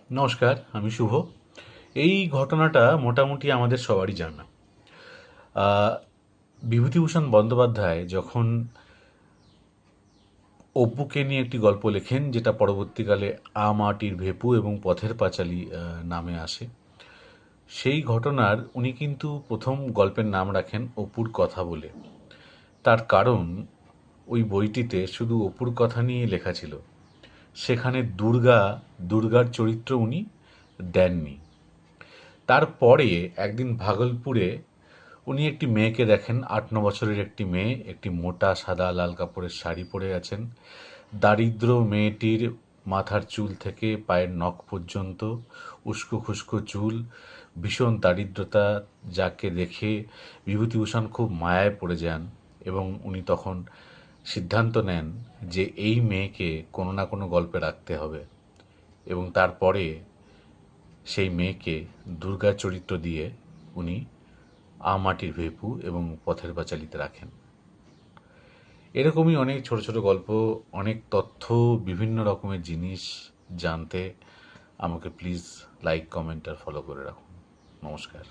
নমস্কার, আমি শুভ। এই ঘটনাটা মোটামুটি আমাদের সবারই জানা। আহ, বিভূতিভূষণ বন্দ্যোপাধ্যায় যখন অপুকে নিয়ে একটি গল্প লেখেন, যেটা পরবর্তীকালে মাটির ভেপু এবং পথের পাঁচালী নামে আসে, সেই ঘটনার উনি কিন্তু প্রথম গল্পের নাম রাখেন অপুর কথা বলে। তার কারণ, ওই বইটিতে শুধু অপুর কথা নিয়ে লেখা ছিল, সেখানে দুর্গার চরিত্র উনি দেননি। তারপরে একদিন ভাগলপুরে উনি একটি মেয়েকে দেখেন, 8-9 বছরের একটি মেয়ে, একটি মোটা সাদা লাল কাপড়ের শাড়ি পরে আছেন। দারিদ্র মেয়েটির মাথার চুল থেকে পায়ের নখ পর্যন্ত উস্কো খুস্কো চুল, ভীষণ দারিদ্রতা, যাকে দেখে বিভূতিভূষণ খুব মায়ায় পড়ে যান এবং উনি তখন সিদ্ধান্ত নেন যে এই মেয়েকে কোনো না কোনো গল্পে রাখতে হবে। এবং তারপরে সেই মেয়েকে দুর্গার চরিত্র দিয়ে উনি মাটির ভেপু এবং পথের পাঁচালীতে রাখেন। এরকমই অনেক ছোট ছোট গল্প, অনেক তথ্য, বিভিন্ন রকমের জিনিস জানতে আমাকে প্লিজ লাইক, কমেন্ট আর ফলো করে রাখুন। নমস্কার।